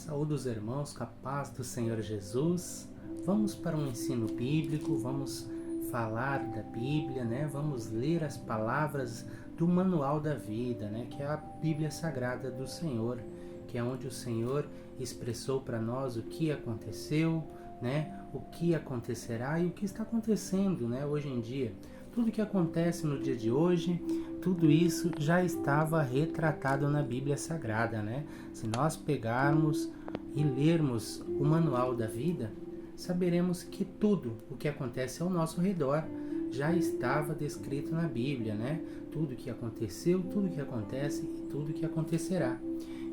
Saúde os irmãos com a paz do Senhor Jesus. Vamos para um ensino bíblico, vamos falar da Bíblia, né? Vamos ler as palavras do Manual da Vida, né? Que é a Bíblia Sagrada do Senhor, que é onde o Senhor expressou para nós o que aconteceu, né? O que acontecerá e o que está acontecendo, né? Hoje em dia. Tudo que acontece no dia de hoje, tudo isso já estava retratado na Bíblia Sagrada, né? Se nós pegarmos e lermos o Manual da Vida, saberemos que tudo o que acontece ao nosso redor já estava descrito na Bíblia, né? Tudo que aconteceu, tudo que acontece e tudo que acontecerá.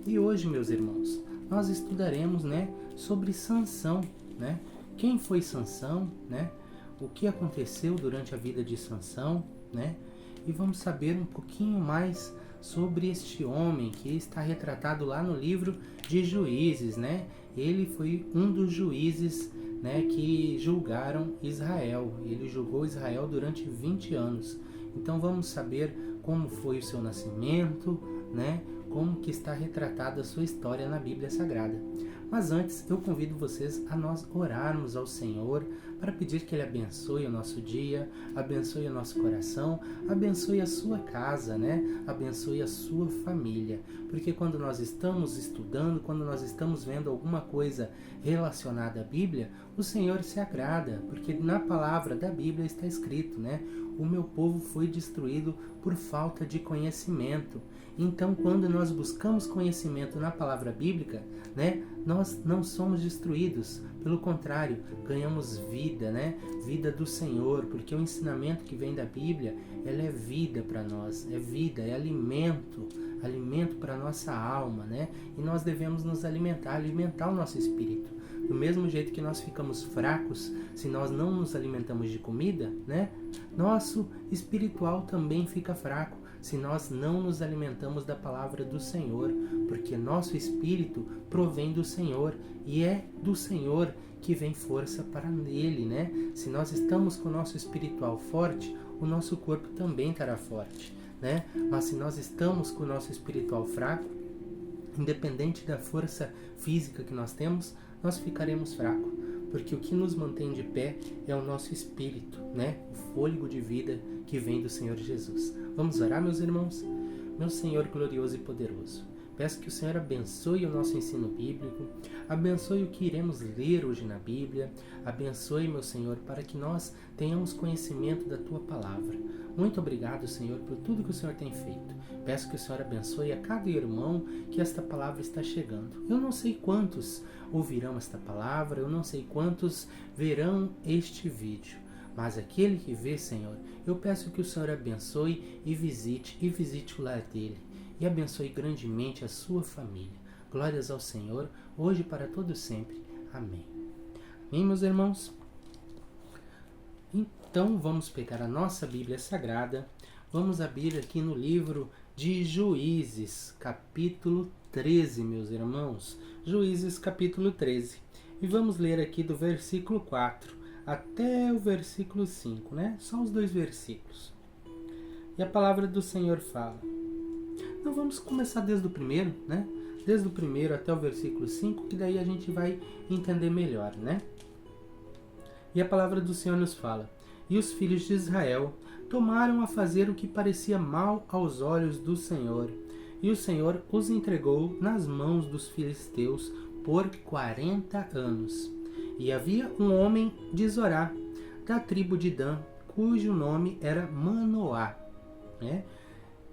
E hoje, meus irmãos, nós estudaremos, né, sobre Sansão, né? Quem foi Sansão, né? O que aconteceu durante a vida de Sansão, né? E vamos saber um pouquinho mais sobre este homem que está retratado lá no livro de Juízes, né? Ele foi um dos juízes, né, que julgaram Israel. Ele julgou Israel durante 20 anos. Então vamos saber como foi o seu nascimento, né? Como que está retratada a sua história na Bíblia Sagrada. Mas antes eu convido vocês a nós orarmos ao Senhor para pedir que Ele abençoe o nosso dia, abençoe o nosso coração, abençoe a sua casa, né? Abençoe a sua família. Porque quando nós estamos estudando, quando nós estamos vendo alguma coisa relacionada à Bíblia, o Senhor se agrada, porque na palavra da Bíblia está escrito, né? O meu povo foi destruído por falta de conhecimento. Então, quando nós buscamos conhecimento na palavra bíblica, né, nós não somos destruídos. Pelo contrário, ganhamos vida, né? Vida do Senhor, porque o ensinamento que vem da Bíblia, ela é vida para nós, é vida, é alimento, alimento para a nossa alma, né? E nós devemos nos alimentar o nosso espírito. Do mesmo jeito que nós ficamos fracos se nós não nos alimentamos de comida, né? Nosso espiritual também fica fraco se nós não nos alimentamos da palavra do Senhor, porque nosso espírito provém do Senhor e é do Senhor que vem força para ele, né? Se nós estamos com o nosso espiritual forte, o nosso corpo também estará forte, né? Mas se nós estamos com o nosso espiritual fraco, independente da força física que nós temos, nós ficaremos fracos, porque o que nos mantém de pé é o nosso espírito, né? O fôlego de vida que vem do Senhor Jesus. Vamos orar, meus irmãos? Meu Senhor glorioso e poderoso, peço que o Senhor abençoe o nosso ensino bíblico, abençoe o que iremos ler hoje na Bíblia, abençoe, meu Senhor, para que nós tenhamos conhecimento da Tua Palavra. Muito obrigado, Senhor, por tudo que o Senhor tem feito. Peço que o Senhor abençoe a cada irmão que esta palavra está chegando. Eu não sei quantos ouvirão esta palavra, eu não sei quantos verão este vídeo, mas aquele que vê, Senhor, eu peço que o Senhor abençoe e visite o lar dele. E abençoe grandemente a sua família. Glórias ao Senhor, hoje e para todo sempre. Amém. Amém, meus irmãos? Então, vamos pegar a nossa Bíblia Sagrada. Vamos abrir aqui no livro de Juízes, capítulo 13, meus irmãos. Juízes, capítulo 13. E vamos ler aqui do versículo 4 até o versículo 5, né? Só os dois versículos. E a palavra do Senhor fala. Então vamos começar desde o primeiro, né? Desde o primeiro até o versículo 5, que daí a gente vai entender melhor, né? E a palavra do Senhor nos fala. E os filhos de Israel tomaram a fazer o que parecia mal aos olhos do Senhor. E o Senhor os entregou nas mãos dos filisteus por 40 anos. E havia um homem de Zorá, da tribo de Dan, cujo nome era Manoá, né?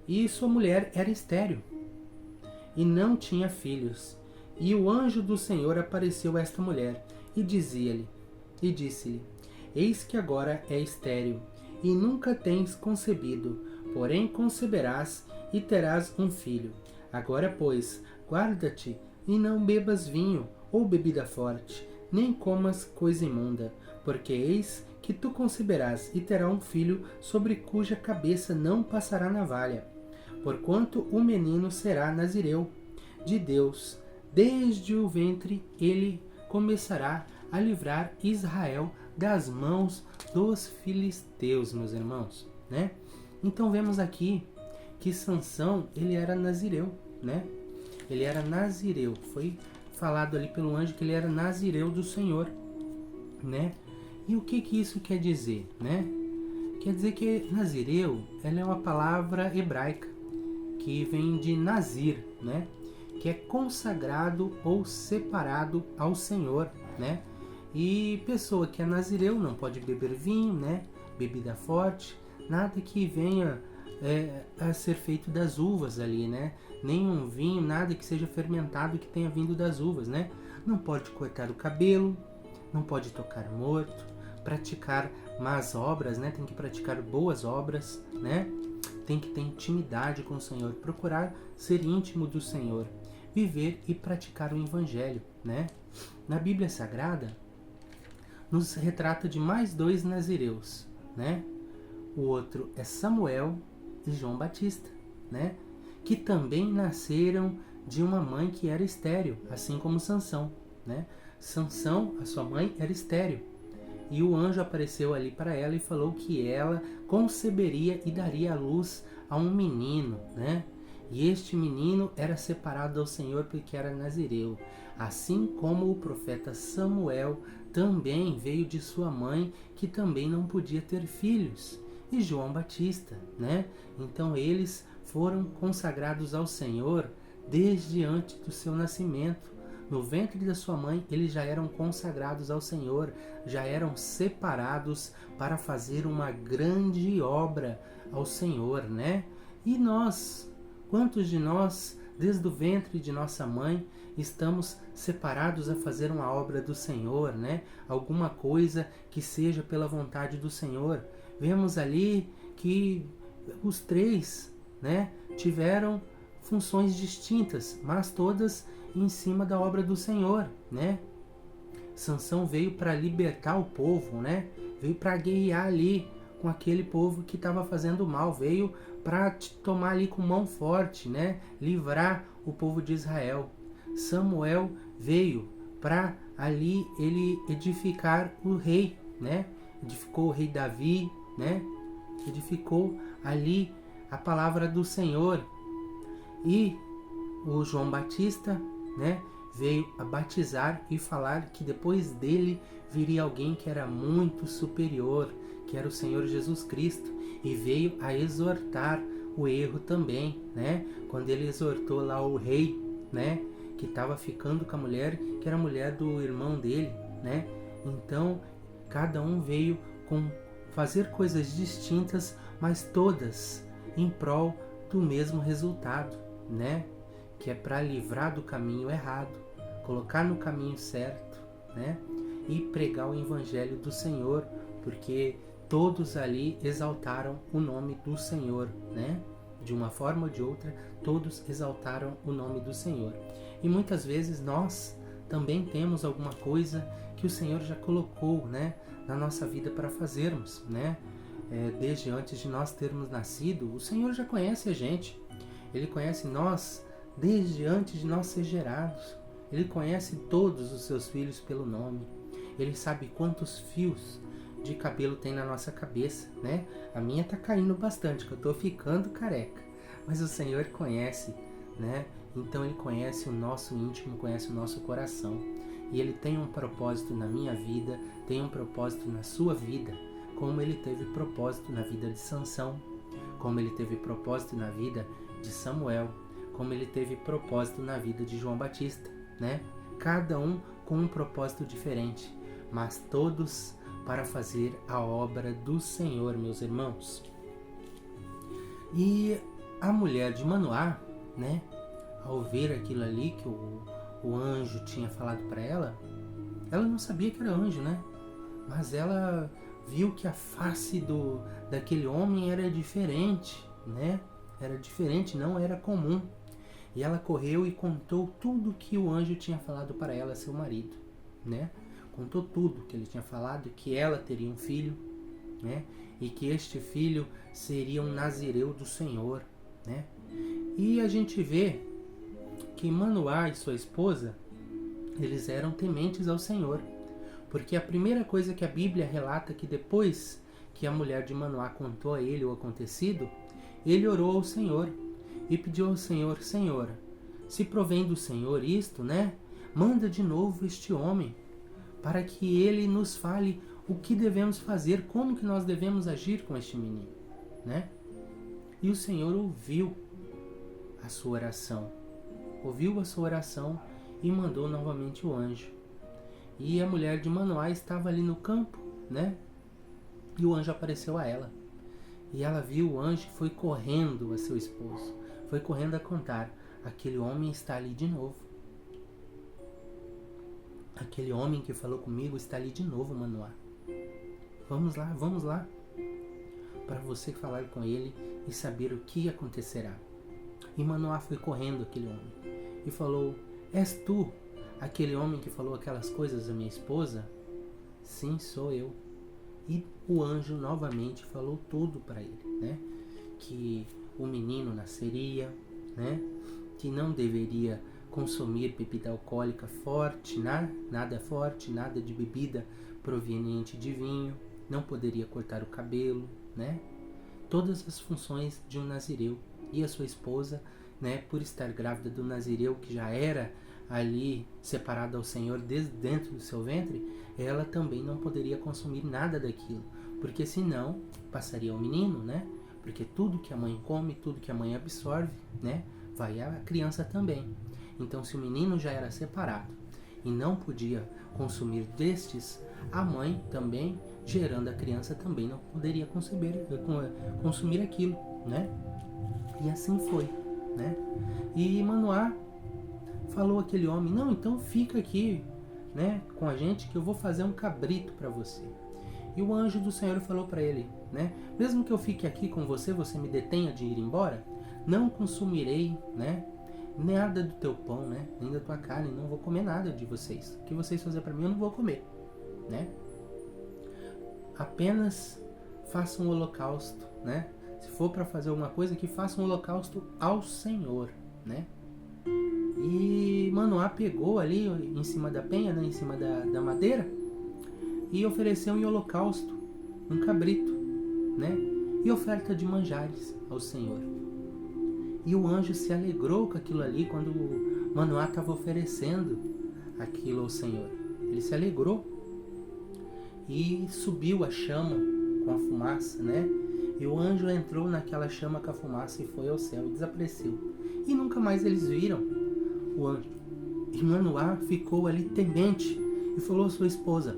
E sua mulher era estéril, e não tinha filhos. E o anjo do Senhor apareceu a esta mulher, e disse-lhe, eis que agora é estéril, e nunca tens concebido, porém conceberás, e terás um filho. Agora, pois, guarda-te, e não bebas vinho, ou bebida forte, nem comas coisa imunda, porque eis que tu conceberás, e terás um filho, sobre cuja cabeça não passará navalha. Porquanto o menino será nazireu de Deus, desde o ventre ele começará a livrar Israel das mãos dos filisteus, meus irmãos, né? Então vemos aqui que Sansão, ele era nazireu, né? Ele era nazireu, falado ali pelo anjo que ele era nazireu do Senhor, né? E o que isso quer dizer, né? Quer dizer que nazireu, ela é uma palavra hebraica que vem de nazir, né? Que é consagrado ou separado ao Senhor, né? E pessoa que é nazireu não pode beber vinho, né? Bebida forte, nada que venha a ser feito das uvas ali, né? Nenhum vinho, nada que seja fermentado que tenha vindo das uvas, né? Não pode cortar o cabelo, não pode tocar morto, praticar más obras, né? Tem que praticar boas obras, né? Tem que ter intimidade com o Senhor, procurar ser íntimo do Senhor, viver e praticar o Evangelho, né? Na Bíblia Sagrada, nos retrata de mais 2 nazireus, né? O outro é Samuel e João Batista, né? Que também nasceram de uma mãe que era estéril, assim como Sansão, né? Sansão, a sua mãe, era estéril. E o anjo apareceu ali para ela e falou que ela conceberia e daria à luz a um menino, né? E este menino era separado ao Senhor porque era nazireu, assim como o profeta Samuel também veio de sua mãe, que também não podia ter filhos, e João Batista, né? Então eles foram consagrados ao Senhor desde antes do seu nascimento. No ventre da sua mãe, eles já eram consagrados ao Senhor, já eram separados para fazer uma grande obra ao Senhor, né? E nós, quantos de nós, desde o ventre de nossa mãe, estamos separados a fazer uma obra do Senhor, né? Alguma coisa que seja pela vontade do Senhor. Vemos ali que os 3, né, tiveram funções distintas, mas todas em cima da obra do Senhor, né? Sansão veio para libertar o povo, né? Veio para guerrear ali com aquele povo que estava fazendo mal, veio para tomar ali com mão forte, né? Livrar o povo de Israel. Samuel veio para ali ele edificar o rei, né? Edificou o rei Davi, né? Edificou ali a palavra do Senhor. E o João Batista, né, veio a batizar e falar que depois dele viria alguém que era muito superior, que era o Senhor Jesus Cristo, e veio a exortar o erro também, né? Quando ele exortou lá o rei, né, que estava ficando com a mulher, que era a mulher do irmão dele, né? Então, cada um veio com fazer coisas distintas, mas todas em prol do mesmo resultado, né? Que é para livrar do caminho errado, colocar no caminho certo, né? E pregar o Evangelho do Senhor, porque todos ali exaltaram o nome do Senhor, né? De uma forma ou de outra, todos exaltaram o nome do Senhor. E muitas vezes nós também temos alguma coisa que o Senhor já colocou, né, na nossa vida para fazermos, né? Desde antes de nós termos nascido, o Senhor já conhece a gente. Ele conhece nós desde antes de nós ser gerados. Ele conhece todos os seus filhos pelo nome. Ele sabe quantos fios de cabelo tem na nossa cabeça, né? A minha tá caindo bastante, que eu tô ficando careca. Mas o Senhor conhece, né? Então Ele conhece o nosso íntimo, conhece o nosso coração. E Ele tem um propósito na minha vida, tem um propósito na sua vida, como Ele teve propósito na vida de Sansão, como Ele teve propósito na vida de Samuel, como Ele teve propósito na vida de João Batista, né? Cada um com um propósito diferente, mas todos para fazer a obra do Senhor, meus irmãos. E a mulher de Manoá, né, ao ver aquilo ali que o anjo tinha falado para ela não sabia que era anjo, né? Mas ela viu que a face daquele homem era diferente, né? Era diferente, não era comum. E ela correu e contou tudo que o anjo tinha falado para ela, seu marido, né? Contou tudo que ele tinha falado, que ela teria um filho, né? E que este filho seria um nazireu do Senhor, né? E a gente vê que Manoá e sua esposa, eles eram tementes ao Senhor. Porque a primeira coisa que a Bíblia relata que depois que a mulher de Manoá contou a ele o acontecido, ele orou ao Senhor e pediu ao Senhor: Senhor, se provém do Senhor isto, né? manda de novo este homem, para que ele nos fale o que devemos fazer, como que nós devemos agir com este menino, né? E o Senhor ouviu a sua oração, e mandou novamente o anjo. E a mulher de Manoá estava ali no campo, né? E o anjo apareceu a ela. E ela viu o anjo e foi correndo a seu esposo. Foi correndo a contar: aquele homem está ali de novo. Aquele homem que falou comigo está ali de novo, Manoá. Vamos lá, para você falar com ele e saber o que acontecerá. E Manoá foi correndo aquele homem e falou: és tu aquele homem que falou aquelas coisas à minha esposa? Sim, sou eu. E o anjo novamente falou tudo para ele, né? Que o menino nasceria, né? Que não deveria consumir bebida alcoólica forte, nada forte, nada de bebida proveniente de vinho, não poderia cortar o cabelo, né? Todas as funções de um nazireu. E a sua esposa, né, por estar grávida do nazireu, que já era ali separada ao Senhor desde dentro do seu ventre, ela também não poderia consumir nada daquilo, porque senão passaria ao menino, né? Porque tudo que a mãe come, tudo que a mãe absorve, né, vai à criança também. Então, se o menino já era separado e não podia consumir destes, a mãe também, gerando a criança, também não poderia consumir aquilo, né? E assim foi, né? E Manoá falou àquele homem: não, então fica aqui, né, com a gente, que eu vou fazer um cabrito para você. E o anjo do Senhor falou para ele, né: mesmo que eu fique aqui com você, você me detenha de ir embora, não consumirei, né, nada do teu pão, né, nem da tua carne, não vou comer nada de vocês. O que vocês fazerem para mim, eu não vou comer, né? Apenas faça um holocausto, né? Se for para fazer alguma coisa, que faça um holocausto ao Senhor, né? E Manoá pegou ali em cima da penha, né, em cima da madeira, e ofereceu em holocausto um cabrito, né? E oferta de manjares ao Senhor. E o anjo se alegrou com aquilo ali quando Manoá estava oferecendo aquilo ao Senhor. Ele se alegrou e subiu a chama com a fumaça, né? E o anjo entrou naquela chama com a fumaça e foi ao céu e desapareceu. E nunca mais eles viram o anjo. E Manoá ficou ali temente e falou à sua esposa: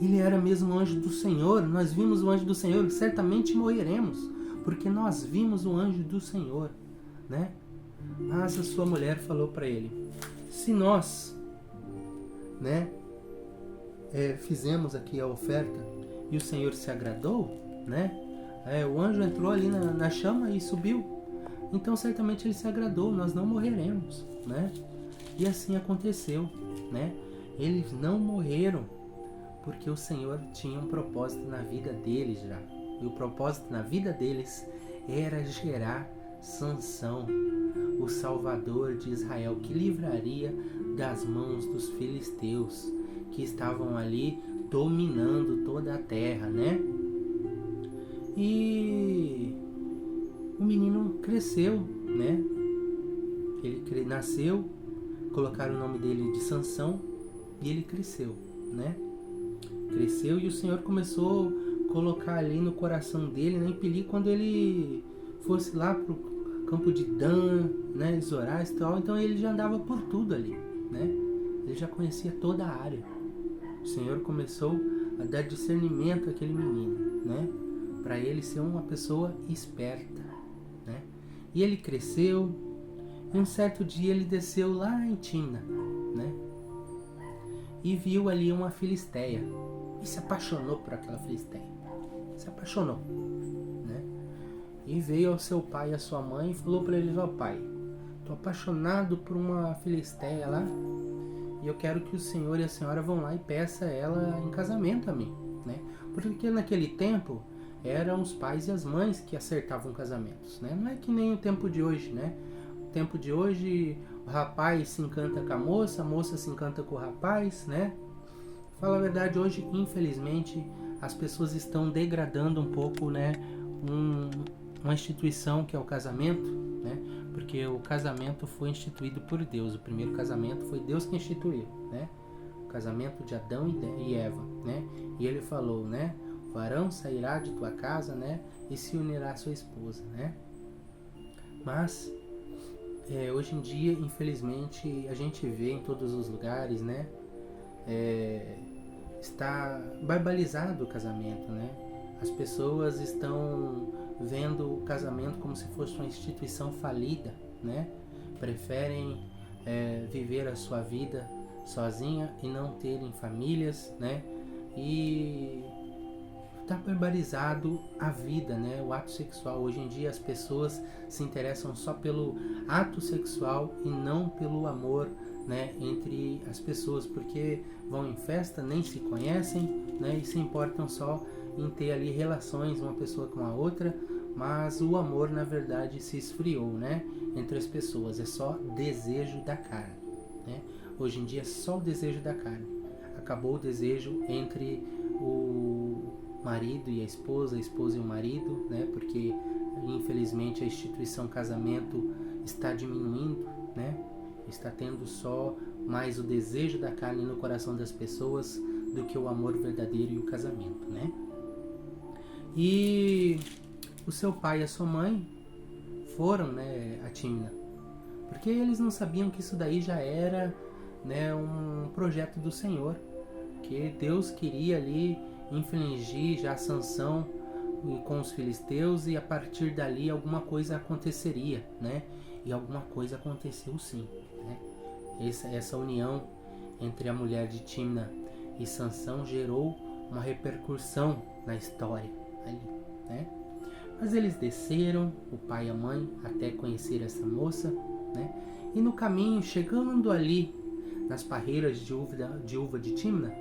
ele era mesmo o anjo do Senhor, nós vimos o anjo do Senhor, certamente morreremos, porque nós vimos o anjo do Senhor, né? Mas a sua mulher falou para ele: se nós, né, fizemos aqui a oferta e o Senhor se agradou, né? O anjo entrou ali na chama e subiu, então certamente ele se agradou, nós não morreremos, né? E assim aconteceu, né? Eles não morreram porque o Senhor tinha um propósito na vida deles já. E o propósito na vida deles era gerar Sansão, o Salvador de Israel, que livraria das mãos dos filisteus, que estavam ali dominando toda a terra, né? E o menino cresceu, né? Ele nasceu, colocaram o nome dele de Sansão, e ele cresceu, né? Cresceu e o Senhor começou a colocar ali no coração dele, né, impelir quando ele fosse lá pro campo de Dan, né, Zorás e tal. Então ele já andava por tudo ali, né? Ele já conhecia toda a área. O Senhor começou a dar discernimento àquele menino, né, para ele ser uma pessoa esperta, né? E ele cresceu, e um certo dia ele desceu lá em Timna, né, e viu ali uma filisteia e se apaixonou por aquela filisteia. Se apaixonou, né? E veio ao seu pai e à sua mãe e falou para eles: ó pai, tô apaixonado por uma filisteia lá, e eu quero que o senhor e a senhora vão lá e peça ela em casamento a mim, né? Porque naquele tempo eram os pais e as mães que acertavam casamentos, né? Não é que nem o tempo de hoje, né? O tempo de hoje o rapaz se encanta com a moça se encanta com o rapaz, né? Fala a verdade, hoje infelizmente as pessoas estão degradando um pouco, né, uma instituição que é o casamento, né? Porque o casamento foi instituído por Deus. O primeiro casamento foi Deus que instituiu, né? O casamento de Adão e Eva, né? E ele falou, né? O varão sairá de tua casa, né? E se unirá à sua esposa, né? Mas hoje em dia, infelizmente, a gente vê em todos os lugares, né? Está barbarizado o casamento, né? As pessoas estão vendo o casamento como se fosse uma instituição falida, né? Preferem viver a sua vida sozinha e não terem famílias, né? E está barbarizado a vida, né? O ato sexual. Hoje em dia as pessoas se interessam só pelo ato sexual e não pelo amor, né, entre as pessoas, porque vão em festa, nem se conhecem, né, e se importam só em ter ali relações uma pessoa com a outra, mas o amor na verdade se esfriou, né, entre as pessoas. É só desejo da carne, né? Hoje em dia é só o desejo da carne. Acabou o desejo entre o marido e a esposa e o marido, né, porque infelizmente a instituição casamento está diminuindo, né? Está tendo só mais o desejo da carne no coração das pessoas do que o amor verdadeiro e o casamento, né? E o seu pai e a sua mãe foram, né, a Tímna, porque eles não sabiam que isso daí já era, né, um projeto do Senhor, que Deus queria ali infligir já a sanção com os filisteus e a partir dali alguma coisa aconteceria, né? E alguma coisa aconteceu sim, né? Essa união entre a mulher de Tímna e Sansão gerou uma repercussão na história ali, né? Mas eles desceram, o pai e a mãe, até conhecer essa moça, né? E no caminho, chegando ali nas parreiras de uva de Tímna,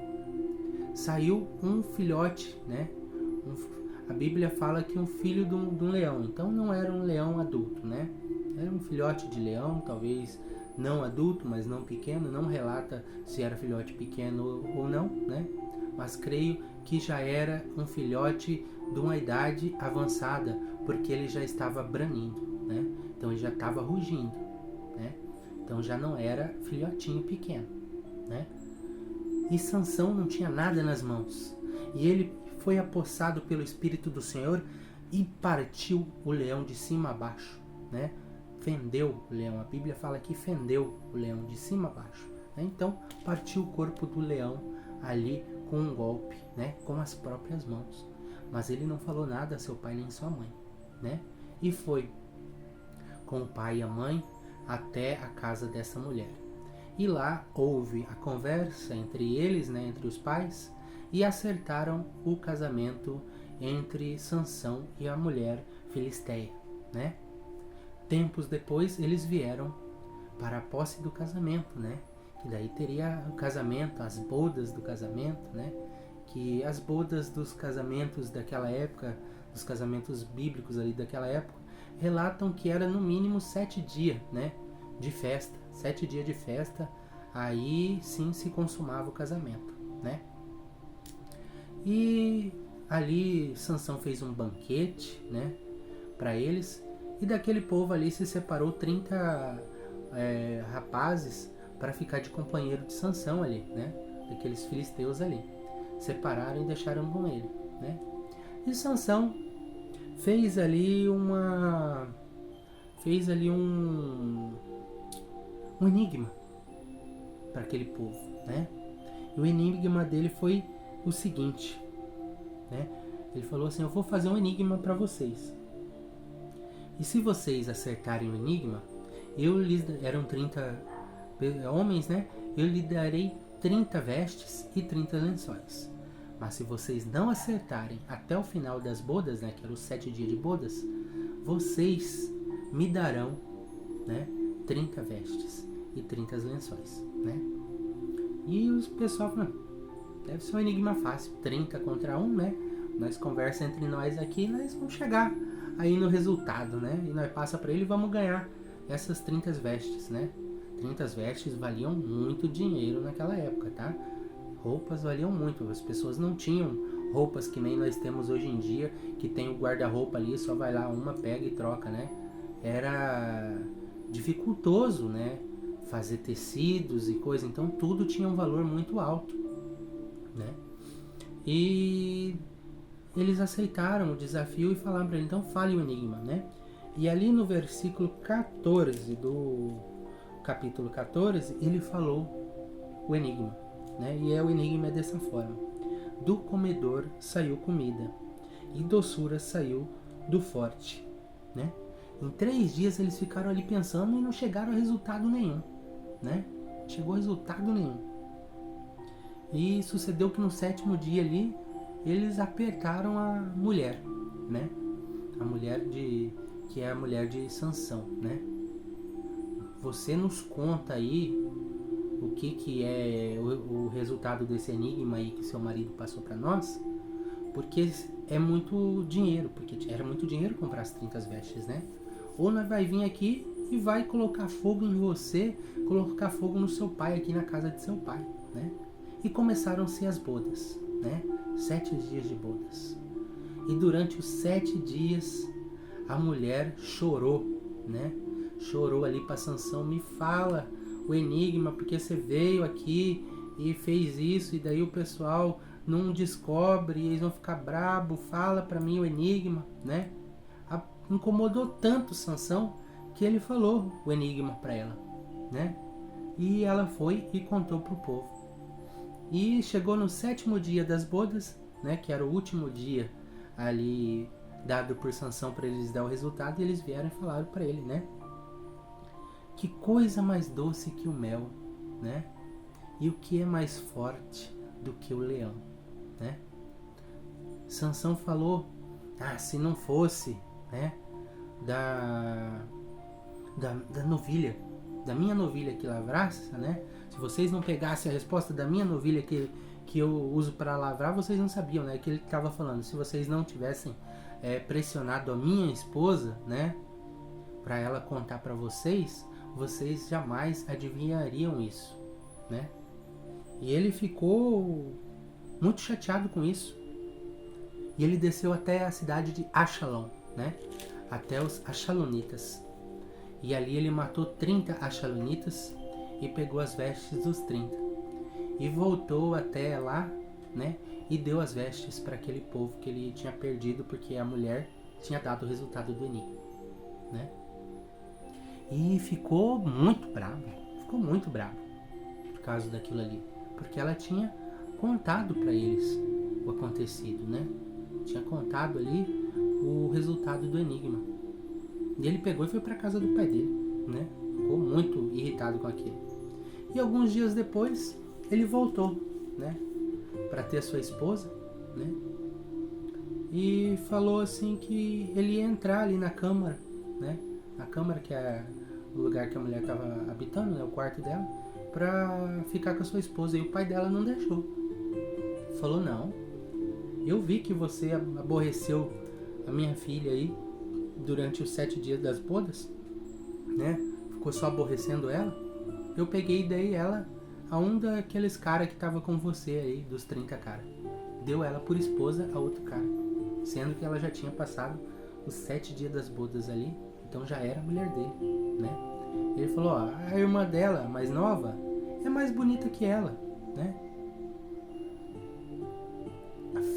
saiu um filhote, né? A Bíblia fala que um filho de um leão, então não era um leão adulto, né? Era um filhote de leão, talvez não adulto, mas não pequeno, não relata se era filhote pequeno ou não, né? Mas creio que já era um filhote de uma idade avançada, porque ele já estava branindo, né? Então ele já estava rugindo, né? Então já não era filhotinho pequeno, né? E Sansão não tinha nada nas mãos, e ele foi apossado pelo Espírito do Senhor e partiu o leão de cima a baixo, né? Fendeu o leão, a Bíblia fala que fendeu o leão de cima a baixo, né? Então partiu o corpo do leão ali com um golpe, né? Com as próprias mãos, mas ele não falou nada a seu pai nem sua mãe, né? E foi com o pai e a mãe até a casa dessa mulher, e lá houve a conversa entre eles, né? Entre os pais, e acertaram o casamento entre Sansão e a mulher filisteia, né? Tempos depois eles vieram para a posse do casamento, né? Que daí teria o casamento, as bodas do casamento, né? Que as bodas dos casamentos daquela época, dos casamentos bíblicos ali daquela época, relatam que era no mínimo 7 dias, né? De festa, 7 dias de festa, aí sim se consumava o casamento, né? E ali Sansão fez um banquete, né, para eles, e daquele povo ali se separou 30 rapazes para ficar de companheiro de Sansão ali, né, daqueles filisteus ali, separaram e deixaram com ele, né. E Sansão fez ali um enigma para aquele povo, né. E o enigma dele foi o seguinte, né? Ele falou assim: eu vou fazer um enigma para vocês, e se vocês acertarem o enigma, eram 30 homens, né? Eu lhe darei 30 vestes e 30 lençóis. Mas se vocês não acertarem até o final das bodas, né, que eram os 7 dias de bodas, vocês me darão, né, 30 vestes e 30 lençóis, né? E os pessoal falaram: deve ser um enigma fácil, 30 contra 1, né? Nós conversa entre nós aqui, nós vamos chegar aí no resultado, né? E nós passa para ele e vamos ganhar essas 30 vestes, né? 30 vestes valiam muito dinheiro naquela época, tá? Roupas valiam muito, as pessoas não tinham roupas que nem nós temos hoje em dia, que tem o guarda-roupa ali, só vai lá uma, pega e troca, né? dificultoso, né? Fazer tecidos e coisa, então tudo tinha um valor muito alto, né? E eles aceitaram o desafio e falaram para ele, então fale o enigma, né? E ali no versículo 14 do capítulo 14, ele falou o enigma, né? E o enigma é dessa forma: do comedor saiu comida, e doçura saiu do forte, né? Em 3 dias eles ficaram ali pensando e não chegaram a resultado nenhum, né? Chegou a resultado nenhum. E sucedeu que no 7º dia ali, eles apertaram a mulher, né? A mulher que é a mulher de Sansão, né? Você nos conta aí o que é o resultado desse enigma aí que seu marido passou para nós, porque é muito dinheiro, porque era muito dinheiro comprar as 30 vestes, né? Ou nós vai vir aqui e vai colocar fogo em você, colocar fogo no seu pai aqui na casa de seu pai, né? E começaram-se as bodas, né? 7 dias de bodas. E durante os 7 dias a mulher chorou, né? Chorou ali para Sansão, me fala o enigma, porque você veio aqui e fez isso, e daí o pessoal não descobre, e eles vão ficar brabo, fala para mim o enigma, né? Incomodou tanto Sansão que ele falou o enigma para ela, né? E ela foi e contou para o povo. E chegou no 7º dia das bodas, né? Que era o último dia ali dado por Sansão para eles dar o resultado, e eles vieram e falaram para ele, né? Que coisa mais doce que o mel, né? E o que é mais forte do que o leão, né? Sansão falou, se não fosse, né, da novilha, da minha novilha que lavrasse, né? Se vocês não pegassem a resposta da minha novilha que eu uso para lavrar, vocês não sabiam, né? Que ele estava falando, se vocês não tivessem pressionado a minha esposa, né, para ela contar para vocês, vocês jamais adivinhariam isso, né? E ele ficou muito chateado com isso. E ele desceu até a cidade de Axalão, né? Até os Axalonitas. E ali ele matou 30 Axalonitas e pegou as vestes dos 30. E voltou até lá, né? E deu as vestes para aquele povo que ele tinha perdido, porque a mulher tinha dado o resultado do enigma, né? E ficou muito bravo por causa daquilo ali, porque ela tinha contado para eles o acontecido, né? Tinha contado ali o resultado do enigma. E ele pegou e foi para casa do pai dele, né? Ficou muito irritado com aquilo. E alguns dias depois, ele voltou, né? Para ter a sua esposa, né? E falou assim que ele ia entrar ali na câmara, né? A câmara, que é o lugar que a mulher estava habitando, né? O quarto dela, para ficar com a sua esposa. E o pai dela não deixou. Falou, não, eu vi que você aborreceu a minha filha aí durante os 7 dias das bodas, né? Ficou só aborrecendo ela. Eu peguei e dei ela a um daqueles caras que tava com você aí, dos 30 caras. Deu ela por esposa a outro cara, sendo que ela já tinha passado os 7 dias das bodas ali, então já era a mulher dele, né? Ele falou, a irmã dela, mais nova, é mais bonita que ela, né?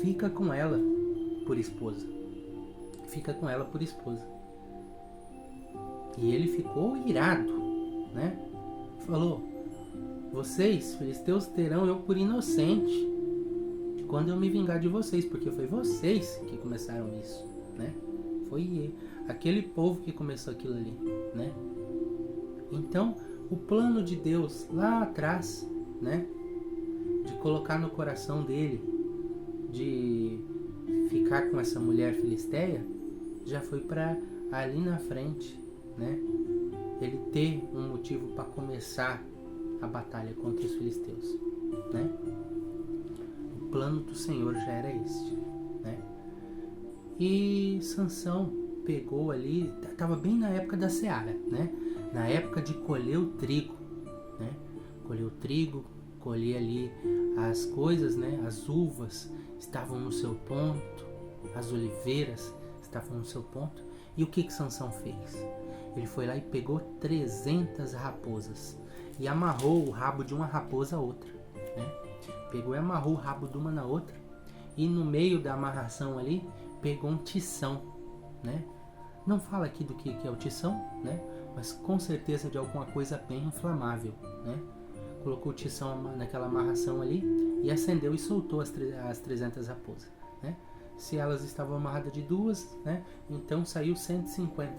Fica com ela por esposa. Fica com ela por esposa. E ele ficou irado, né? Falou, vocês, filisteus, terão eu por inocente quando eu me vingar de vocês, porque foi vocês que começaram isso, né? Foi aquele povo que começou aquilo ali, né? Então, o plano de Deus lá atrás, né? De colocar no coração dele de ficar com essa mulher filisteia, já foi para ali na frente, né? Ele ter um motivo para começar a batalha contra os filisteus, né? O plano do Senhor já era este, né? E Sansão pegou ali, estava bem na época da seara, né? Na época de colher o trigo, né? Colher o trigo, colher ali as coisas, né? As uvas estavam no seu ponto, as oliveiras estavam no seu ponto. E o que Sansão fez? Ele foi lá e pegou 300 raposas e amarrou o rabo de uma raposa a outra, né? Pegou e amarrou o rabo de uma na outra, e no meio da amarração ali pegou um tição, né? Não fala aqui do que é o tição, né? Mas com certeza de alguma coisa bem inflamável, né? Colocou o tição naquela amarração ali e acendeu e soltou as 300 raposas, né? Se elas estavam amarradas de duas, né? Então saiu 150,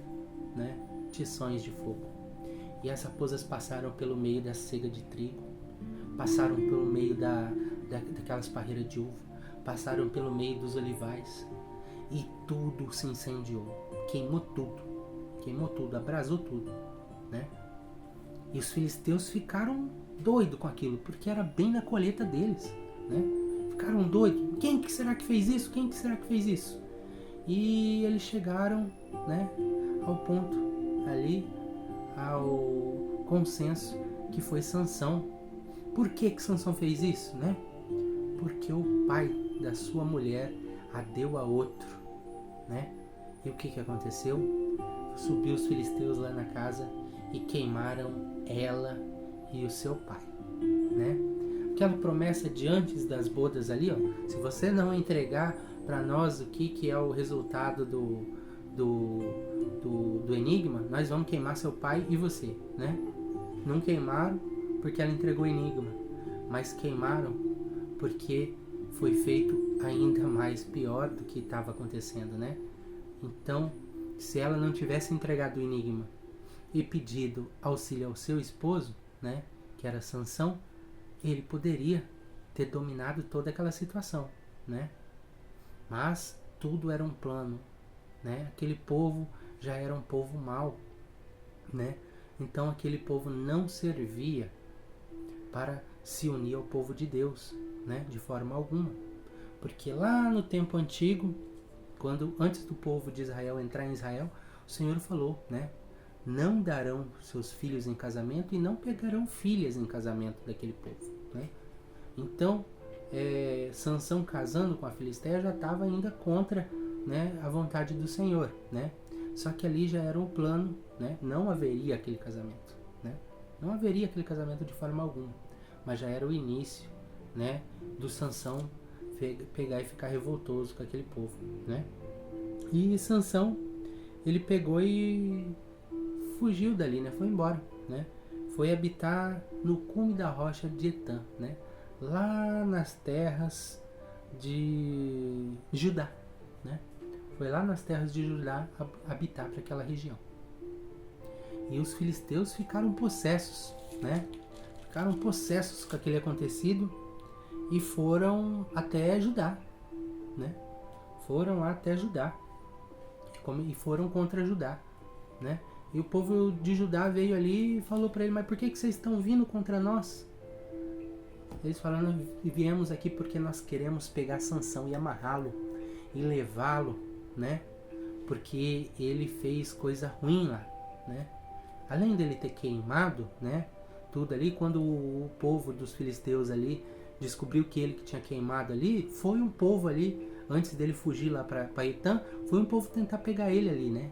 né? Tições de fogo. E as raposas passaram pelo meio da cega de trigo, passaram pelo meio daquelas parreiras de uva, passaram pelo meio dos olivais, e tudo se incendiou, queimou tudo, abrasou tudo, né? E os filisteus ficaram doidos com aquilo, porque era bem na colheita deles, né? Ficaram doidos. Quem que será que fez isso? Quem que será que fez isso? E eles chegaram, né, ao ponto ali, ao consenso que foi Sansão. Por que Sansão fez isso, né? Porque o pai da sua mulher a deu a outro, né? E o que aconteceu? Subiu os filisteus lá na casa e queimaram ela e o seu pai, né? Aquela promessa de antes das bodas ali, ó, se você não entregar para nós o que é o resultado do enigma, nós vamos queimar seu pai e você, né? Não queimaram porque ela entregou o enigma, mas queimaram porque foi feito ainda mais pior do que estava acontecendo, né? Então, se ela não tivesse entregado o enigma e pedido auxílio ao seu esposo, né, que era Sansão, ele poderia ter dominado toda aquela situação, né? Mas tudo era um plano, né? Aquele povo já era um povo mau, né? Então aquele povo não servia para se unir ao povo de Deus, né? De forma alguma. Porque lá no tempo antigo, quando antes do povo de Israel entrar em Israel, o Senhor falou, né? Não darão seus filhos em casamento e não pegarão filhas em casamento daquele povo, né? Então, Sansão casando com a Filisteia já estava ainda contra, né, a vontade do Senhor, né? Só que ali já era um plano, né? Não haveria aquele casamento, né? Não haveria aquele casamento de forma alguma, mas já era o início, né, do Sansão pegar e ficar revoltoso com aquele povo, né? E Sansão, ele pegou e fugiu dali, né? Foi embora, né? Foi habitar no cume da rocha de Etã, né? Lá nas terras de Judá, né? Foi lá nas terras de Judá habitar para aquela região. E os filisteus ficaram possessos, né? Ficaram possessos com aquele acontecido e foram até Judá, né? Foram lá até Judá e foram contra Judá, né? E o povo de Judá veio ali e falou para ele: mas por que vocês estão vindo contra nós? Eles falaram: viemos aqui porque nós queremos pegar Sansão e amarrá-lo e levá-lo, né? Porque ele fez coisa ruim lá, né? Além dele ter queimado, né, tudo ali, quando o povo dos filisteus ali descobriu que ele que tinha queimado ali, foi um povo ali, antes dele fugir lá para Etã, foi um povo tentar pegar ele ali, né?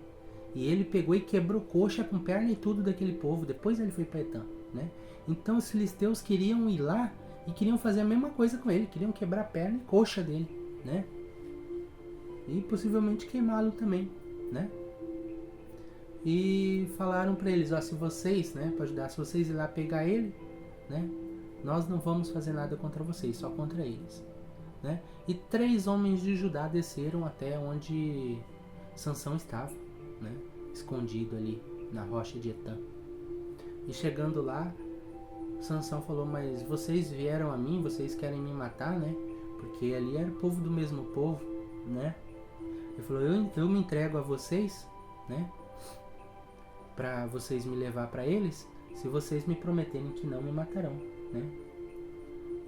E ele pegou e quebrou coxa com perna e tudo daquele povo, depois ele foi para Etã, né? Então os filisteus queriam ir lá e queriam fazer a mesma coisa com ele, queriam quebrar a perna e coxa dele, né? E possivelmente queimá-lo também, né? E falaram para eles: ó, se vocês, né, para ajudar, se vocês ir lá pegar ele, né, nós não vamos fazer nada contra vocês, só contra eles, né? E 3 homens de Judá desceram até onde Sansão estava, né, escondido ali na rocha de Etã. E chegando lá, Sansão falou: mas vocês vieram a mim, vocês querem me matar, né? Porque ali era o povo do mesmo povo, né? Ele falou: eu me entrego a vocês, né, para vocês me levar para eles, se vocês me prometerem que não me matarão, né?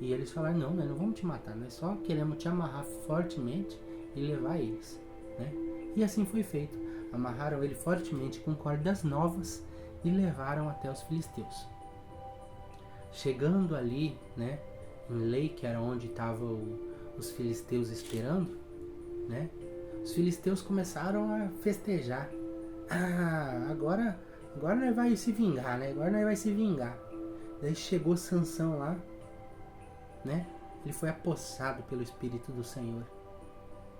E eles falaram: não, nós não vamos te matar, nós só queremos te amarrar fortemente e levar eles, né? E assim foi feito. Amarraram ele fortemente com cordas novas e levaram até os filisteus. Chegando ali, né, em Lei, que era onde estavam os filisteus esperando, né? Os filisteus começaram a festejar. Ah, agora agora nós vai se vingar, né? Agora nós vai se vingar. Daí chegou Sansão lá, né? Ele foi apossado pelo Espírito do Senhor.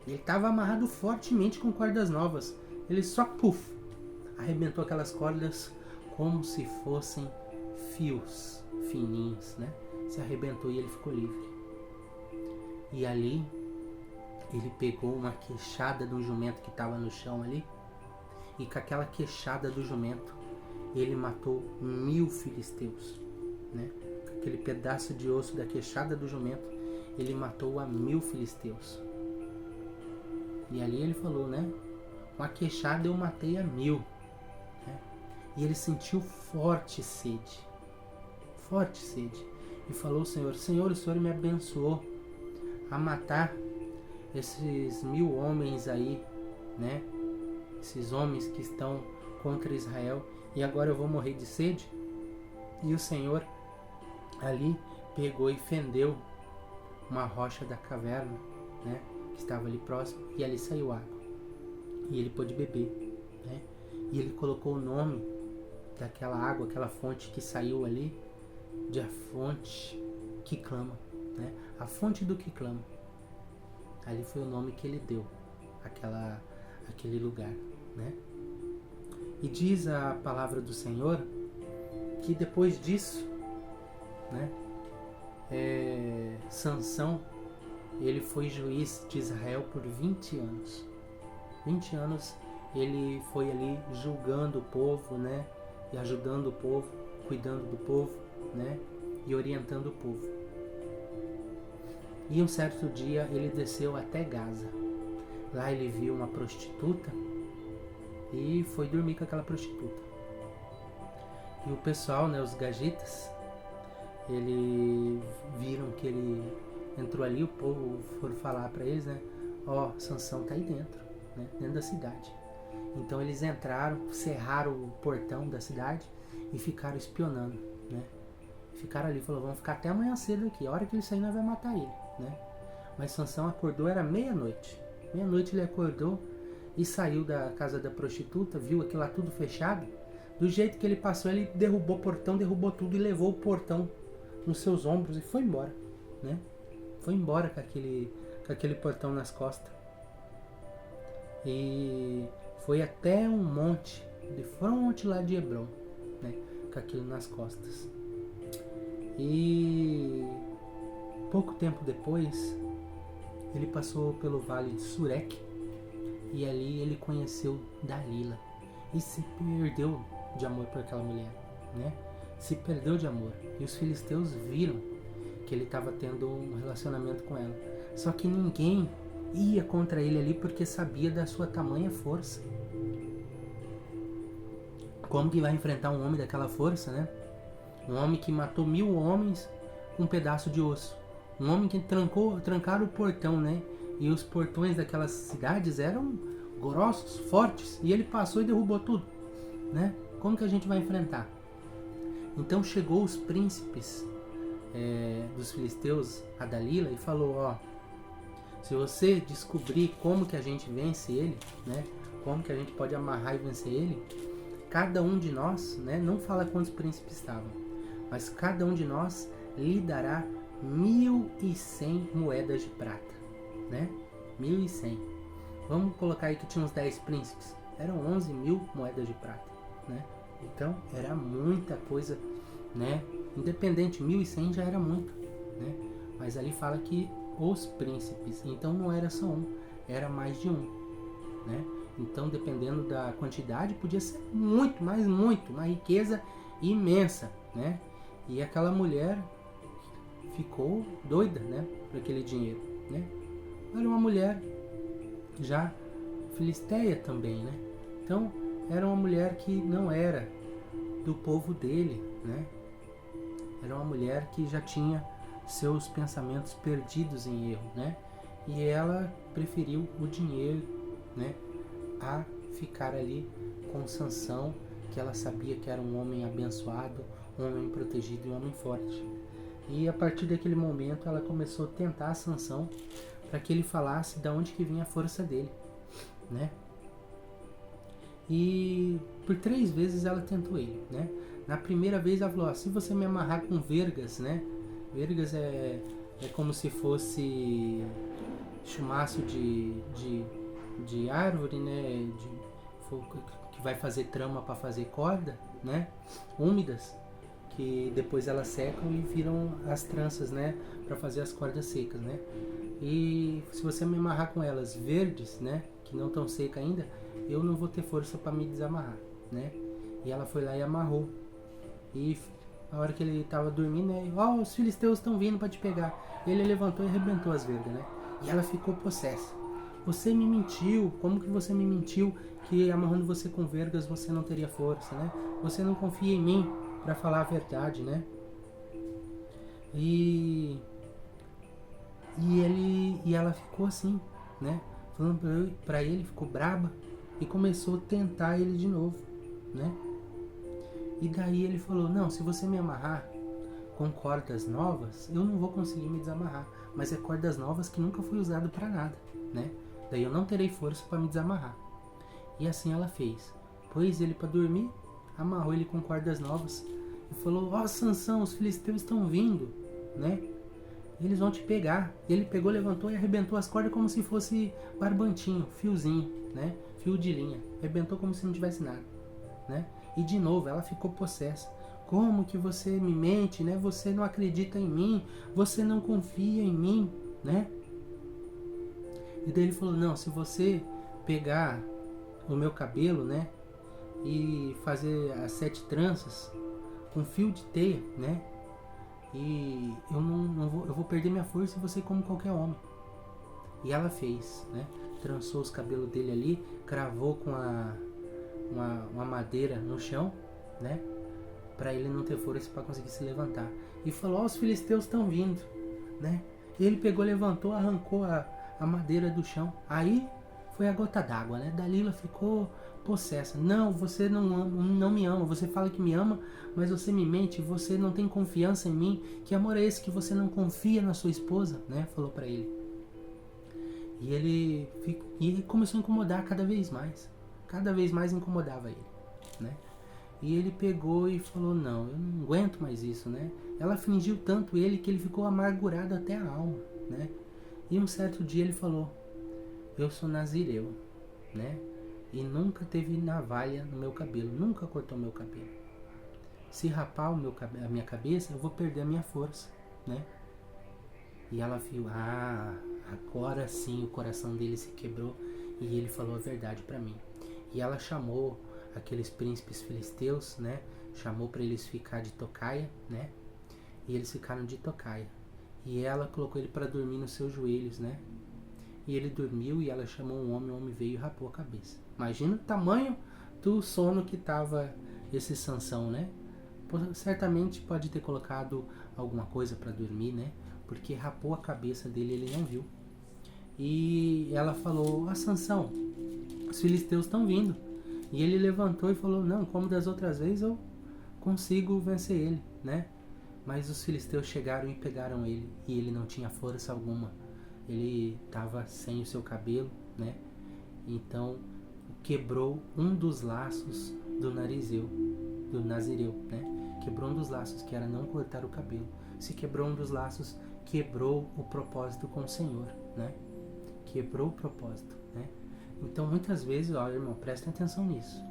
Ele estava amarrado fortemente com cordas novas. Ele só, arrebentou aquelas cordas como se fossem fios fininhos, né? Se arrebentou e ele ficou livre. E ali, ele pegou uma queixada do jumento que estava no chão ali. E com aquela queixada do jumento, ele matou 1000 filisteus, né? Com aquele pedaço de osso da queixada do jumento, ele matou a 1000 filisteus. E ali ele falou, né? Com a queixada eu matei a 1000. Né? E ele sentiu forte sede. Forte sede. E falou ao Senhor, Senhor, o Senhor me abençoou a matar esses 1000 homens aí, né? Esses homens que estão contra Israel. E agora eu vou morrer de sede? E o Senhor ali pegou e fendeu uma rocha da caverna, né? Que estava ali próximo, e ali saiu água. E ele pôde beber, né? E ele colocou o nome daquela água, aquela fonte que saiu ali, de a fonte que clama, né? A fonte do que clama. Ali foi o nome que ele deu aquele lugar, né? E diz a palavra do Senhor que depois disso, né? Sansão, ele foi juiz de Israel por 20 anos. 20 anos ele foi ali julgando o povo, né? E ajudando o povo, cuidando do povo, né? E orientando o povo. E um certo dia ele desceu até Gaza. Lá ele viu uma prostituta e foi dormir com aquela prostituta. E o pessoal, né, os gajitas, eles viram que ele entrou ali, o povo foram falar para eles, né? Ó, Sansão tá aí dentro, né? Dentro da cidade. Então eles entraram, cerraram o portão da cidade e ficaram espionando, né? Ficaram ali, falou, vamos ficar até amanhã cedo aqui. A hora que ele sair, nós vamos matar ele, né? Mas Sansão acordou, era meia-noite. Meia-noite ele acordou e saiu da casa da prostituta, viu aquilo lá tudo fechado. Do jeito que ele passou, ele derrubou o portão, derrubou tudo e levou o portão nos seus ombros e foi embora, né? Foi embora com aquele portão nas costas. E foi até um monte, de fronte lá de Hebron, né? Com aquilo nas costas. E pouco tempo depois, ele passou pelo vale de Sureque e ali ele conheceu Dalila e se perdeu de amor por aquela mulher, né? Se perdeu de amor. E os filisteus viram que ele estava tendo um relacionamento com ela. Só que ninguém ia contra ele ali porque sabia da sua tamanha força. Como que vai enfrentar um homem daquela força, né? Um homem que matou 1000 homens com um pedaço de osso. Um homem que trancaram o portão, né? E os portões daquelas cidades eram grossos, fortes. E ele passou e derrubou tudo, né? Como que a gente vai enfrentar? Então chegou os príncipes dos filisteus a Dalila e falou, ó, se você descobrir como que a gente vence ele, né? Como que a gente pode amarrar e vencer ele, cada um de nós, né? Não fala quantos príncipes estavam, mas cada um de nós lhe dará 1.100 moedas de prata, né? 1.100. Vamos colocar aí que tinha uns 10 príncipes. Eram 11.000 moedas de prata, né? Então era muita coisa, né? Independente, 1.100 já era muito, né? Mas ali fala que os príncipes, então não era só um, era mais de um, né? Então dependendo da quantidade podia ser muito, mas muito, uma riqueza imensa, né? E aquela mulher ficou doida, né? Por aquele dinheiro, né? Era uma mulher já filisteia também, né? Então era uma mulher que não era do povo dele, né? Era uma mulher que já tinha seus pensamentos perdidos em erro, né? E ela preferiu o dinheiro, né? A ficar ali com Sansão, que ela sabia que era um homem abençoado, um homem protegido e um homem forte. E a partir daquele momento ela começou a tentar Sansão para que ele falasse de onde que vinha a força dele, né? E por 3 vezes ela tentou ele, né? Na primeira vez ela falou, se você me amarrar com vergas, né? Vergas é como se fosse chumaço de árvore, né? Que vai fazer trama para fazer corda, né? Úmidas, que depois elas secam e viram as tranças, né? Para fazer as cordas secas, né? E se você me amarrar com elas verdes, né? Que não estão secas ainda, eu não vou ter força para me desamarrar, né? E ela foi lá e amarrou. E a hora que ele estava dormindo, né? Os filisteus estão vindo para te pegar. Ele levantou e arrebentou as vergas, né? E ela ficou possessa. Você me mentiu. Como que você me mentiu que amarrando você com vergas você não teria força, né? Você não confia em mim para falar a verdade, né? E ela ficou assim, né? Falando pra ele, ficou braba e começou a tentar ele de novo, né? E daí ele falou, não, se você me amarrar com cordas novas, eu não vou conseguir me desamarrar, mas é cordas novas que nunca foi usado para nada, né? Daí eu não terei força para me desamarrar. E assim ela fez. Pôs ele para dormir, amarrou ele com cordas novas e falou, Sansão, os filisteus estão vindo, né? Eles vão te pegar. Ele pegou, levantou e arrebentou as cordas como se fosse barbantinho, fiozinho, né? Fio de linha. Arrebentou como se não tivesse nada, né? E de novo, ela ficou possessa. Como que você me mente, né? Você não acredita em mim, você não confia em mim, né? E daí ele falou, não, se você pegar o meu cabelo, né? E fazer as 7 tranças com fio de teia, né? E eu vou perder minha força e você como qualquer homem. E ela fez, né? Trançou os cabelos dele ali, cravou com uma madeira no chão, né? Para ele não ter força para conseguir se levantar. E falou, os filisteus estão vindo, né? E ele pegou, levantou, arrancou a madeira do chão. Aí foi a gota d'água, né? Dalila ficou possessa. Não, você não me ama. Você fala que me ama, mas você me mente. Você não tem confiança em mim. Que amor é esse que você não confia na sua esposa, né? Falou para ele. E ele começou a incomodar cada vez mais. Cada vez mais incomodava ele, né? E ele pegou e falou, não, eu não aguento mais isso, né? Ela fingiu tanto ele que ele ficou amargurado até a alma, né? E um certo dia ele falou, eu sou nazireu, né? E nunca teve navalha no meu cabelo, nunca cortou meu cabelo. Se rapar a minha cabeça, eu vou perder a minha força, né? E ela viu, agora sim o coração dele se quebrou e ele falou a verdade para mim. E ela chamou aqueles príncipes filisteus, né? Chamou para eles ficar de tocaia, né? E eles ficaram de tocaia. E ela colocou ele para dormir nos seus joelhos, né? E ele dormiu e ela chamou um homem, o homem veio e rapou a cabeça. Imagina o tamanho do sono que tava esse Sansão, né? Certamente pode ter colocado alguma coisa para dormir, né? Porque rapou a cabeça dele, ele não viu. E ela falou, Sansão, os filisteus estão vindo. E ele levantou e falou, não, como das outras vezes eu consigo vencer ele, né? Mas os filisteus chegaram e pegaram ele, e ele não tinha força alguma. Ele estava sem o seu cabelo, né? Então quebrou um dos laços do nazireu, né? Quebrou um dos laços, que era não cortar o cabelo. Se quebrou um dos laços, quebrou o propósito com o Senhor, né? Quebrou o propósito, né? Então muitas vezes, irmão, prestem atenção nisso.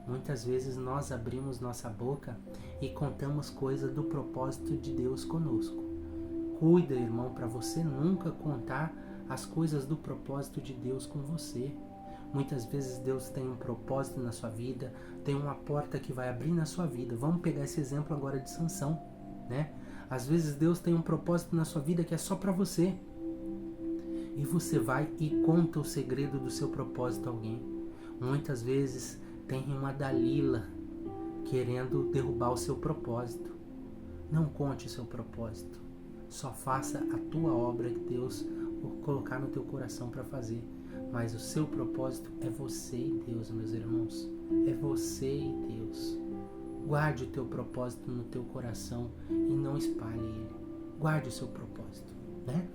Muitas vezes nós abrimos nossa boca e contamos coisas do propósito de Deus conosco. Cuida, irmão, para você nunca contar as coisas do propósito de Deus com você. Muitas vezes Deus tem um propósito na sua vida, tem uma porta que vai abrir na sua vida. Vamos pegar esse exemplo agora de Sansão, né? Às vezes Deus tem um propósito na sua vida que é só para você. E você vai e conta o segredo do seu propósito a alguém. Muitas vezes tem uma Dalila querendo derrubar o seu propósito. Não conte o seu propósito. Só faça a tua obra que Deus colocar no teu coração para fazer. Mas o seu propósito é você e Deus, meus irmãos. É você e Deus. Guarde o teu propósito no teu coração e não espalhe ele. Guarde o seu propósito, né?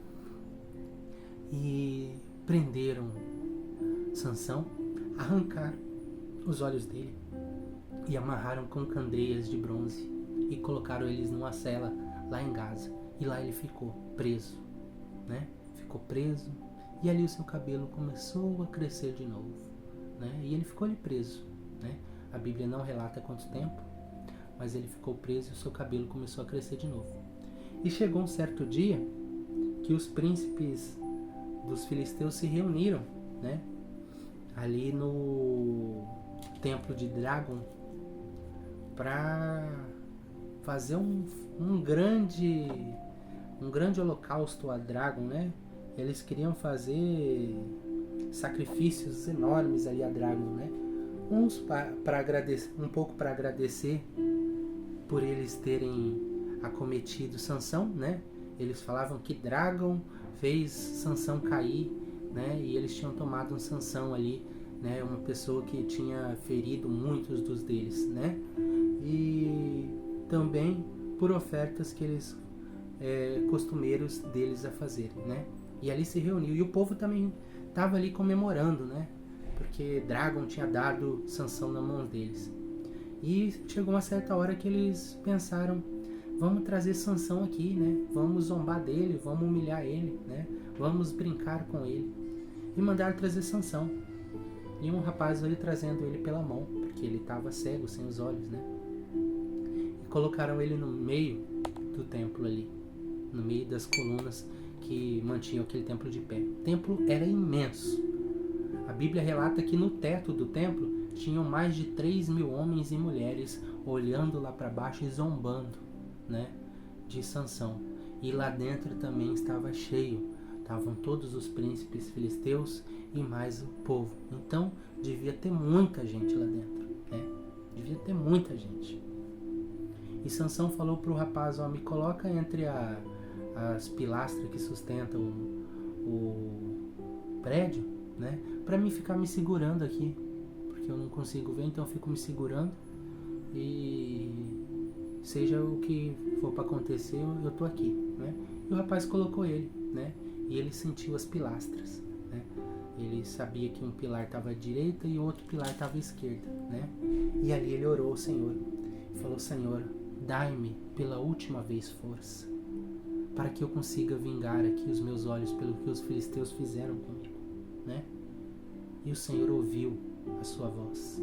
E prenderam Sansão, arrancaram os olhos dele e amarraram com candeias de bronze e colocaram eles numa cela lá em Gaza. E lá ele ficou preso, né? Ficou preso e ali o seu cabelo começou a crescer de novo, né? E ele ficou ali preso, né? A Bíblia não relata quanto tempo, mas ele ficou preso e o seu cabelo começou a crescer de novo. E chegou um certo dia que os príncipes dos filisteus se reuniram, né? Ali no templo de Dagon para fazer um grande holocausto a Dagon, né? Eles queriam fazer sacrifícios enormes ali a Dagon, né? Uns para agradecer, um pouco para agradecer por eles terem acometido Sansão, né? Eles falavam que Dagon fez Sansão cair, né? E eles tinham tomado um Sansão ali, né? Uma pessoa que tinha ferido muitos dos deles, né? E também por ofertas que eles costumeiros deles a fazerem, né? E ali se reuniu e o povo também estava ali comemorando, né? Porque Dagon tinha dado Sansão na mão deles. E chegou uma certa hora que eles pensaram: vamos trazer Sansão aqui, né? Vamos zombar dele, vamos humilhar ele, né? Vamos brincar com ele. E mandaram trazer Sansão. E um rapaz ali trazendo ele pela mão, porque ele estava cego, sem os olhos, né? E colocaram ele no meio do templo ali, no meio das colunas que mantinham aquele templo de pé. O templo era imenso. A Bíblia relata que no teto do templo tinham mais de 3.000 homens e mulheres olhando lá para baixo e zombando, né, de Sansão. E lá dentro também estava cheio. Estavam todos os príncipes filisteus e mais o povo. Então devia ter muita gente lá dentro, né? Devia ter muita gente. E Sansão falou para o rapaz: ó, me coloca entre as pilastras que sustentam o prédio, né? Para mim ficar me segurando aqui, porque eu não consigo ver, então eu fico me segurando e seja o que for para acontecer, eu tô aqui, né? E o rapaz colocou ele, né? E ele sentiu as pilastras, né? Ele sabia que um pilar estava à direita e o outro pilar estava à esquerda, né? E ali ele orou ao Senhor e falou: Senhor, dai-me pela última vez força, para que eu consiga vingar aqui os meus olhos pelo que os filisteus fizeram comigo, né? E o Senhor ouviu a sua voz.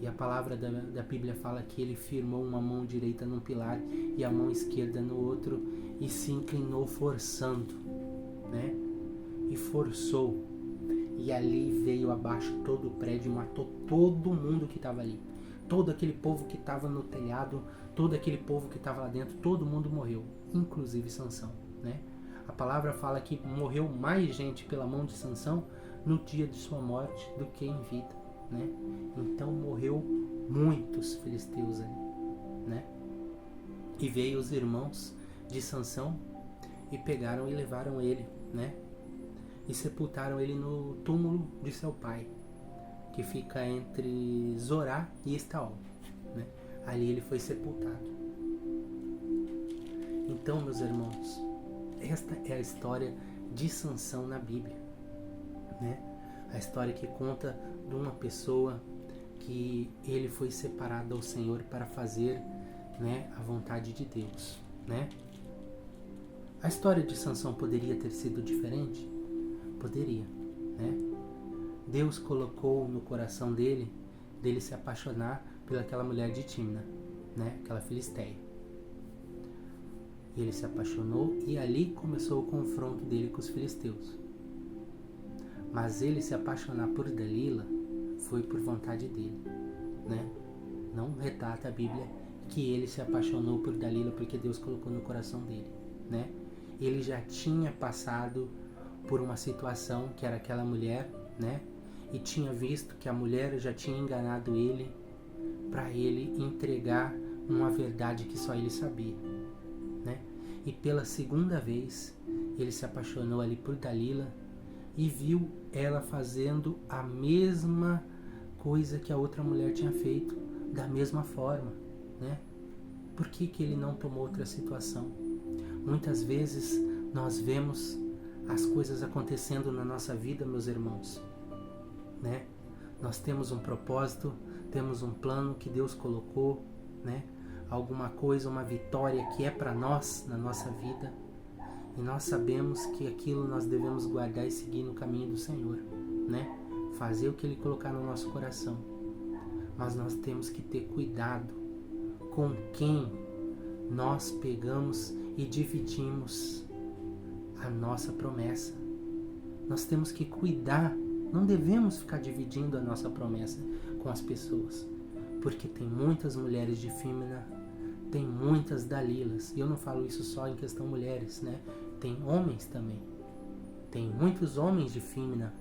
E a palavra da Bíblia fala que ele firmou uma mão direita num pilar e a mão esquerda no outro e se inclinou forçando, né? E forçou. E ali veio abaixo todo o prédio, matou todo mundo que estava ali. Todo aquele povo que estava no telhado, todo aquele povo que estava lá dentro, todo mundo morreu, inclusive Sansão, né? A palavra fala que morreu mais gente pela mão de Sansão no dia de sua morte do que em vida, né? Então morreu muitos filisteus ali, né? E veio os irmãos de Sansão e pegaram e levaram ele, né? E sepultaram ele no túmulo de seu pai, que fica entre Zorá e Estaol, né? Ali ele foi sepultado. Então, meus irmãos, esta é a história de Sansão na Bíblia, né? A história que conta de uma pessoa que ele foi separado ao Senhor para fazer, né, a vontade de Deus, né? A história de Sansão poderia ter sido diferente? Poderia, né? Deus colocou no coração dele se apaixonar pelaquela mulher de Tímna, né? Aquela filisteia. Ele se apaixonou e ali começou o confronto dele com os filisteus. Mas ele se apaixonar por Dalila foi por vontade dele, né? Não retrata a Bíblia que ele se apaixonou por Dalila porque Deus colocou no coração dele, né? Ele já tinha passado por uma situação que era aquela mulher, né? E tinha visto que a mulher já tinha enganado ele para ele entregar uma verdade que só ele sabia, né? E pela segunda vez ele se apaixonou ali por Dalila e viu ela fazendo a mesma coisa que a outra mulher tinha feito, da mesma forma, né? Por que ele não tomou outra situação? Muitas vezes nós vemos as coisas acontecendo na nossa vida, meus irmãos, né? Nós temos um propósito, temos um plano que Deus colocou, né? Alguma coisa, uma vitória que é para nós, na nossa vida. E nós sabemos que aquilo nós devemos guardar e seguir no caminho do Senhor, né? Fazer o que Ele colocar no nosso coração. Mas nós temos que ter cuidado com quem nós pegamos e dividimos a nossa promessa. Nós temos que cuidar, não devemos ficar dividindo a nossa promessa com as pessoas, porque tem muitas mulheres de Fímina, tem muitas Dalilas, e eu não falo isso só em questão mulheres, né? Tem homens também, tem muitos homens de Fímina,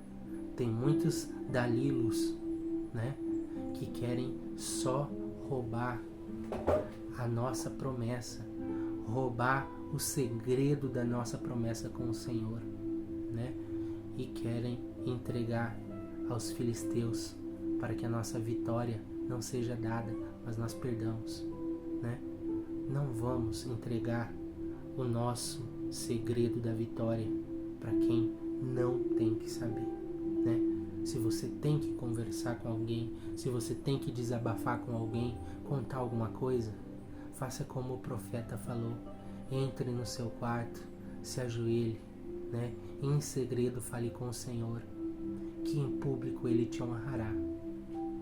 tem muitos Dalilos, né? Que querem só roubar a nossa promessa, roubar o segredo da nossa promessa com o Senhor, né? E querem entregar aos filisteus para que a nossa vitória não seja dada, mas nós perdamos, né? Não vamos entregar o nosso segredo da vitória para quem não tem que saber, né? Se você tem que conversar com alguém, se você tem que desabafar com alguém, contar alguma coisa, faça como o profeta falou: entre no seu quarto, se ajoelhe, né? E em segredo fale com o Senhor, que em público Ele te honrará.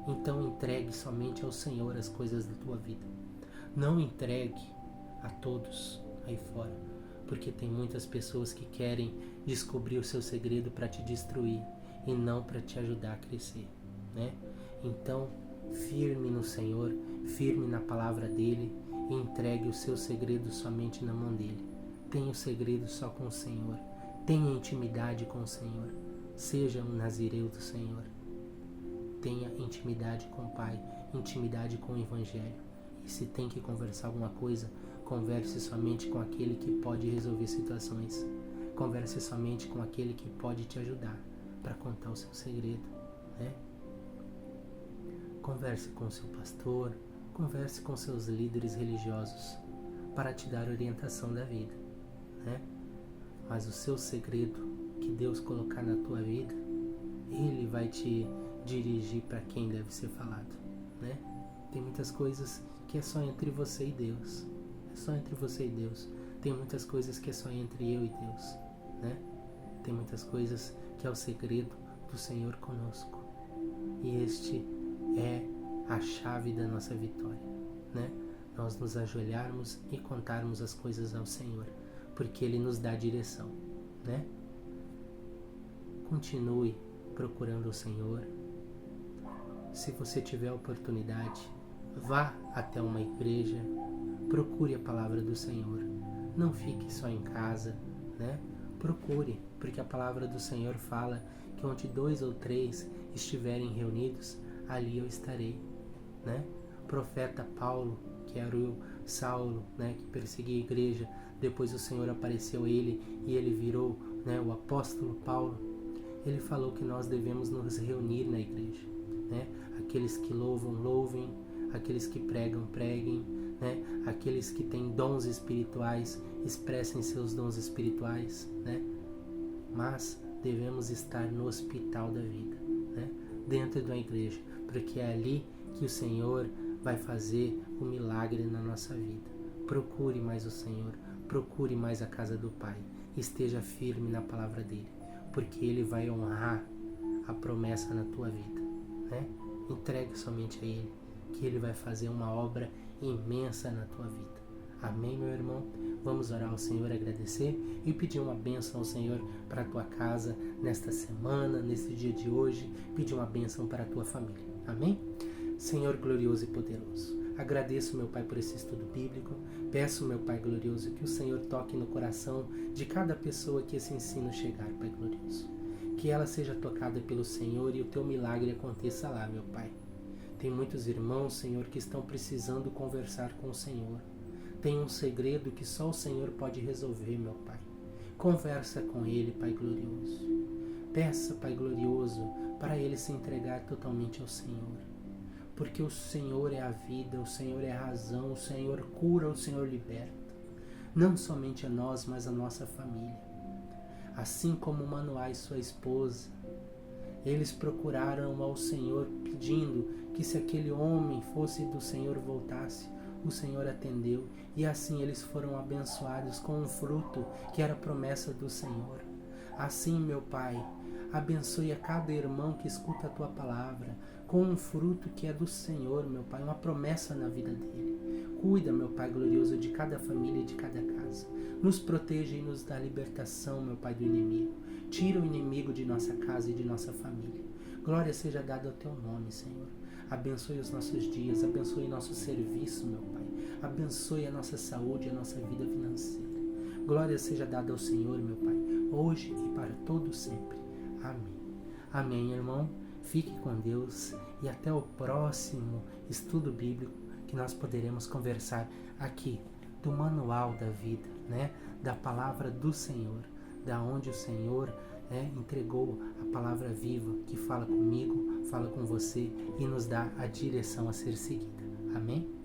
Então entregue somente ao Senhor as coisas da tua vida. Não entregue a todos aí fora, porque tem muitas pessoas que querem descobrir o seu segredo para te destruir e não para te ajudar a crescer, né? Então, firme no Senhor, firme na palavra dele, e entregue o seu segredo somente na mão dele. Tenha o segredo só com o Senhor. Tenha intimidade com o Senhor. Seja um nazireu do Senhor. Tenha intimidade com o Pai, intimidade com o Evangelho. E se tem que conversar alguma coisa, converse somente com aquele que pode resolver situações. Converse somente com aquele que pode te ajudar para contar o seu segredo, né? Converse com o seu pastor, converse com seus líderes religiosos para te dar orientação da vida, né? Mas o seu segredo que Deus colocar na tua vida, Ele vai te dirigir para quem deve ser falado, né? Tem muitas coisas que é só entre você e Deus. É só entre você e Deus. Tem muitas coisas que é só entre eu e Deus, né? Tem muitas coisas que é o segredo do Senhor conosco. E este é a chave da nossa vitória, né? Nós nos ajoelharmos e contarmos as coisas ao Senhor, porque Ele nos dá direção, né? Continue procurando o Senhor. Se você tiver oportunidade, vá até uma igreja, procure a palavra do Senhor. Não fique só em casa, né? Procure, porque a palavra do Senhor fala que onde 2 ou 3 estiverem reunidos, ali eu estarei, né? O profeta Paulo, que era o Saulo, né, que perseguia a igreja, depois o Senhor apareceu a ele e ele virou, né, o apóstolo Paulo. Ele falou que nós devemos nos reunir na igreja, né? Aqueles que louvam, louvem, aqueles que pregam, preguem, né? Aqueles que têm dons espirituais, expressem seus dons espirituais, né? Mas devemos estar no hospital da vida, né? Dentro da igreja, porque é ali que o Senhor vai fazer o milagre na nossa vida. Procure mais o Senhor, procure mais a casa do Pai, esteja firme na palavra dele, porque ele vai honrar a promessa na tua vida, né? Entregue somente a ele, que ele vai fazer uma obra imensa na tua vida. Amém, meu irmão? Vamos orar ao Senhor, agradecer e pedir uma bênção ao Senhor para a tua casa nesta semana, nesse dia de hoje, pedir uma bênção para a tua família. Amém? Senhor glorioso e poderoso, agradeço, meu Pai, por esse estudo bíblico. Peço, meu Pai glorioso, que o Senhor toque no coração de cada pessoa que esse ensino chegar, Pai glorioso. Que ela seja tocada pelo Senhor e o teu milagre aconteça lá, meu Pai. Tem muitos irmãos, Senhor, que estão precisando conversar com o Senhor. Tem um segredo que só o Senhor pode resolver, meu Pai. Conversa com ele, Pai glorioso. Peça, Pai glorioso, para ele se entregar totalmente ao Senhor. Porque o Senhor é a vida, o Senhor é a razão, o Senhor cura, o Senhor liberta. Não somente a nós, mas a nossa família. Assim como Manoá e sua esposa Eles procuraram ao Senhor pedindo que se aquele homem fosse do Senhor voltasse. O Senhor atendeu e assim eles foram abençoados com um fruto que era promessa do Senhor. Assim, meu Pai, abençoe a cada irmão que escuta a Tua palavra com um fruto que é do Senhor, meu Pai, uma promessa na vida dele. Cuida, meu Pai glorioso, de cada família e de cada casa. Nos proteja e nos dá libertação, meu Pai, do inimigo. Tira o inimigo de nossa casa e de nossa família. Glória seja dada ao Teu nome, Senhor. Abençoe os nossos dias, abençoe nosso serviço, meu Pai. Abençoe a nossa saúde, a nossa vida financeira. Glória seja dada ao Senhor, meu Pai, hoje e para todo sempre. Amém. Amém, irmão. Fique com Deus e até o próximo estudo bíblico que nós poderemos conversar aqui do manual da vida, né? Da palavra do Senhor, da onde o Senhor entregou a palavra viva que fala comigo, fala com você e nos dá a direção a ser seguida. Amém?